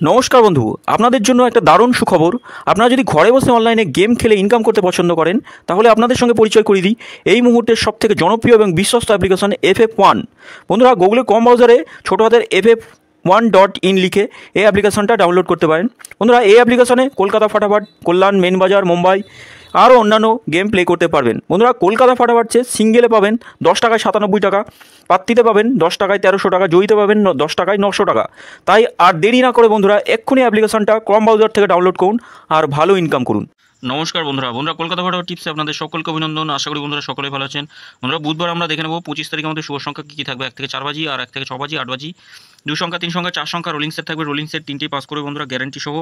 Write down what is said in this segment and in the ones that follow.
নমস্কার বন্ধু, আপনাদের জন্য একটা দারুণ সুখবর। আপনারা যদি ঘরে বসে অনলাইনে গেম খেলে ইনকাম করতে পছন্দ করেন, তাহলে আপনাদের সঙ্গে পরিচয় করিয়ে দিই এই মুহূর্তের সবথেকে জনপ্রিয় এবং বিশ্বস্ত অ্যাপ্লিকেশন FF1। বন্ধুরা, গুগলের কম ব্রাউজারে ছোটো হাতের FF1.in লিখে এই অ্যাপ্লিকেশনটা ডাউনলোড করতে পারেন। বন্ধুরা, এই অ্যাপ্লিকেশনে কলকাতা ফাটাফাট, কল্যাণ, মেন বাজার, মুম্বাই আরও অন্যান্য গেম প্লে করতে পারবেন। বন্ধুরা, কলকাতা ফাটাফাট সিঙ্গেলে পাবেন 10 টাকায় 97 টাকা, পাত্তিতে পাবেন 10 টাকায় 1300 টাকা, জয়ীতে পাবেন 10 টাকায় 900 টাকা। তাই আর দেরি না করে বন্ধুরা এক্ষুনি অ্যাপ্লিকেশনটা ক্রোম ব্রাউজার থেকে ডাউনলোড করুন আর ভালো ইনকাম করুন। নমস্কার বন্ধুরা, কলকাতা ফাটাফাট টিপসে আপনাদের সকলকে অভিনন্দন। আশা করি বন্ধুরা সকলেই ভালো আছেন। বন্ধুরা, বুধবার আমরা দেখে নেব 25 তারিখে আমাদের শুভ সংখ্যা কী কী থাকবে। 1 থেকে 4 বাজি, আর 1 থেকে 6 বাজি, 8 বাজি, 2 সংখ্যা, 3 সংখ্যা, 4 সংখ্যা রোলিং সেট থাকবে। রোলিং সেট 3টি পাস করবে বন্ধুরা, গ্যারান্টি সহ।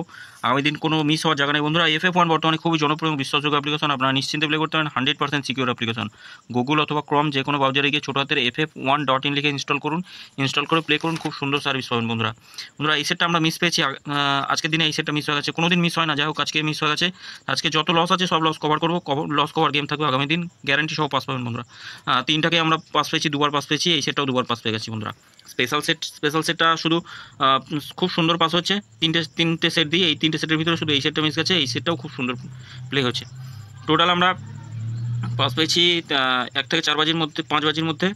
আগামী দিন কোনো মিস হওয়ার জায়গা নেই বন্ধুরা। FF1 বর্তমানে খুবই জনপ্রিয় এবং বিশ্বাসযোগ্য অ্যাপ্লিকেশন। আপনারা নিশ্চিন্তে প্লে করতে পারেন। 100% সিকিউর অ্যাপ্লিকেশন। গুগল অথবা ক্রোম যে কোনো ব্রাউজারে গিয়ে ছোটো হাতের FF1.in লিখে ইনস্টল করুন। ইনস্টল করে প্লে করুন, খুব সুন্দর সার্ভিস পাবেন বন্ধুরা। বন্ধুরা, এই সেটটা আমরা মিস পেয়েছি আজকের দিনে। এই সেটটা মিস হয়ে গেছে, কোনো দিন মিস হয় না, যাই হোক আজকে মিস হয়ে গেছে। আজকে যত লস আছে সব লস কভার করবো। লস কভার গেম থাকবে আগামী দিন, গ্যারান্টি সহ পাস পাবেন বন্ধুরা। 3টাকে আমরা পাস পেয়েছি, 2বার পাস পেয়েছি। এই সেটটাও 2বার পাস পেয়ে গেছি বন্ধুরা। স্পেশাল সেটটা শুধু খুব সুন্দর পাস হচ্ছে। তিনটে সেট দিয়ে, এই 3টে সেটের ভিতরে শুধু এই সেটটা মিস গেছে। এই সেটটাও খুব সুন্দর প্লে হচ্ছে। টোটাল আমরা পাস পেয়েছি 1 থেকে 4 বাজির মধ্যে, 5 বাজির মধ্যে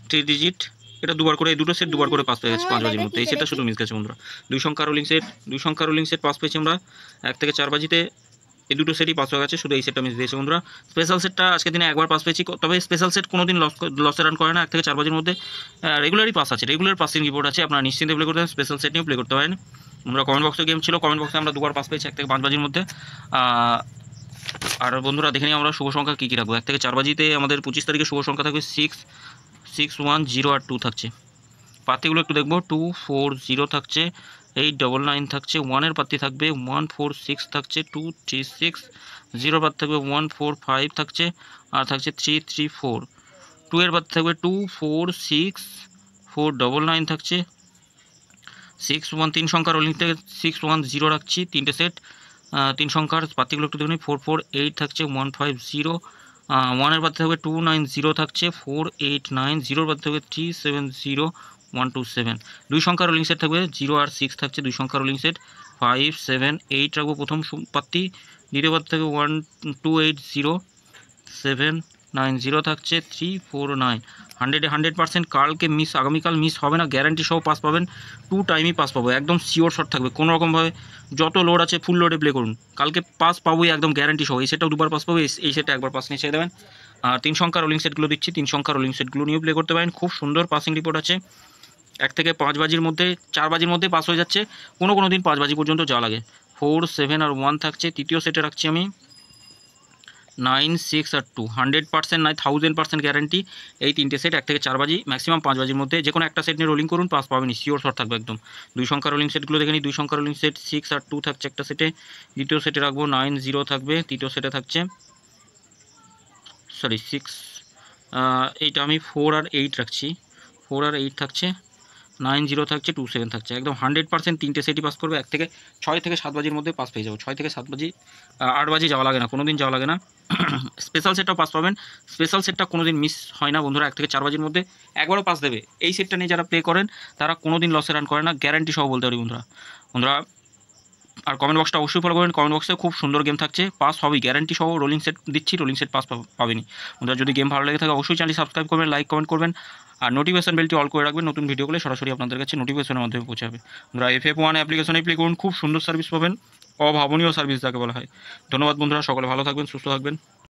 3 ডিজিট। এটা 2বার করে, এই দুটো সেট 2বার করে পাস পেয়ে গেছে 5 বাজির মধ্যে। এই সেটটা শুধু মিস গেছে বন্ধুরা। 2 সংখ্যা রোলিং সেট পাস পেয়েছি আমরা 1 থেকে 4 বাজিতে। এই দুটো সেটই পাস হয়ে গেছে, শুধু এই সেটটা মিস দিয়েছে বন্ধুরা। স্পেশাল সেটটা আজকে দিনে একবার পাস পেয়েছি, তবে স্পেশাল সেট কোনো দিন লসে রান করে না। 1 থেকে 4 বাজির মধ্যে রেগুলারই পাস আছে, রেগুলার পাসিং রিপোর্ট আছে। আপনারা নিশ্চিন্তে প্লে করতে পারেন, স্পেশাল সেট নিয়েও প্লে করতে পারেন। আমরা কমেন্ট বক্সে গেম ছিল, কমেন্ট বক্সে আমরা 2বার পাস পেয়েছি 1 থেকে 5 বাজির মধ্যে। আর বন্ধুরা, দেখে নিই আমরা শুভ সংখ্যা কী কী রাখবো। 1 থেকে 4 বাজিতে আমাদের 25 তারিখে শুভ সংখ্যা থাকবে 6, 6, 1, 0 আর 2 থাকছে। পাত্তিগুলো একটু দেখবো। 2, 4, 0 থাকছে, 8, 9, 9 থাকছে। 1-এর পাত্তি থাকবে 1, 4, 6 থাকছে, 2, 3, 6। 0 পাত্তি থাকবে 1, 4, 5 থাকছে, আর থাকছে 3, 3, 4। 2-এর পাত্তি থাকবে 2, 4, 6, 4, 9, 9 থাকছে। 6, 1, 3 সংখ্যার রোলিং থেকে 6, 1, 0 রাখছি। 3টে সেট 3 সংখ্যার পাত্তিগুলো একটু দেখুন। 4, 4, 8 থাকছে, 1, 5, 0। 1-এর পাত্তি থাকবে 2, 9, 0 থাকছে, 4, 8, 9। 0-এর পাত্তি থাকবে 3, 7, 0, 1, 2, 7। 2 সংখ্যার রোলিং সেট থাকবে 0 আর 6 থাকছে। 2 সংখ্যার রোলিং সেট 5, 7, 8 রাখবো প্রথম পাত্তি। দ্বিতীয় পাত্তি থাকবে 1, 2, 8, 0, 7, 9, 0 থাকছে, 3, 4, 9। 100% কালকে মিস, আগামীকাল মিস হবে না, গ্যারান্টি সহ পাস পাবেন। 2 টাইমই পাস পাবো, একদম সিওর শট থাকবে। কোনো রকমভাবে যত লোড আছে ফুল লোডে প্লে করুন, কালকে পাস পাবোই একদম গ্যারান্টি সহ। এই সেটটাও 2বার পাস পাবো, এই সেটটা একবার পাস নিয়ে ছেড়ে দেবেন। আর 3 সংখ্যা রোলিং সেটগুলো দিচ্ছি, 3 সংখ্যা রোলিং সেটগুলো নিয়েও প্লে করতে পারেন। খুব সুন্দর পাসিং রিপোর্ট আছে। 1 থেকে 5 বাজির মধ্যে, 4 বাজির মধ্যে পাস হয়ে যাচ্ছে, কোনো দিন 5 বাজি পর্যন্ত যাওয়া লাগে। 4, 7 আর 1 থাকছে। তৃতীয় সেটে রাখছি আমি 9, 6 আর 2। 100% নয়, 1000% গ্যারান্টি। এই 3টে সেট 1 থেকে 4 বাজি, ম্যাক্সিমাম 5 বাজির মধ্যে যে কোনো একটা সেট নিয়ে রোলিং করুন, পাস পাবেন, সিওর শট থাকবে একদম। 2 সংখ্যা রোলিং সেটগুলো দেখে নিই। 2 সংখ্যা রোলিং সেট 6 আর 2 থাকছে একটা সেটে। দ্বিতীয় সেটে রাখবো 9, 0 থাকবে। তৃতীয় সেটে থাকছে 6, এইটা আমি 4 আর 8 রাখছি। 4 আর 8 থাকছে, 9, 0 থাকছে, 2, 7 থাকছে। একদম 100% 3টে সেটই পাস করবে। 6 থেকে 7 বাজির মধ্যে পাস পেয়ে যাবো। 6 থেকে 7 বাজি, 8 বাজি যাওয়া লাগে না, কোনো দিন যাওয়া লাগে না। স্পেশাল সেটটাও পাস পাবেন। স্পেশাল সেটটা কোনো দিন মিস হয় না বন্ধুরা। 1 থেকে 4 বাজির মধ্যে একবারও পাস দেবে। এই সেটটা নিয়ে যারা প্লে করেন তারা কোনো দিন লসে রান করে না, গ্যারান্টি সহ বলতে পারি বন্ধুরা। আর কমেন্ট বক্সটা অবশ্যই ফলো করবেন। কমেন্ট বক্সে খুব সুন্দর গেম থাকছে, পাস হবেই গ্যারান্টি সহ। রোলিং সেট দিচ্ছি, রোলিং সেট পাস পাবেনি বন্ধুরা। যদি গেম ভালো লেগে থাকে অবশ্যই চ্যানেল সাবস্ক্রাইব করবেন, লাইক কমেন্ট করবেন, আর নোটিফিকেশন বেলটি অল করে রাখবেন। নতুন ভিডিওগুলো সরাসরি আপনাদের কাছে নোটিফিকেশনের মাধ্যমে পৌঁছাবে। বন্ধুরা, FF1 অ্যাপ্লিকেশনে প্লে করুন, খুব সুন্দর সার্ভিস পাবেন, অভাবনীয় সার্ভিস যাকে বলা হয়। ধন্যবাদ বন্ধুরা, সকলে ভালো থাকবেন, সুস্থ থাকবেন।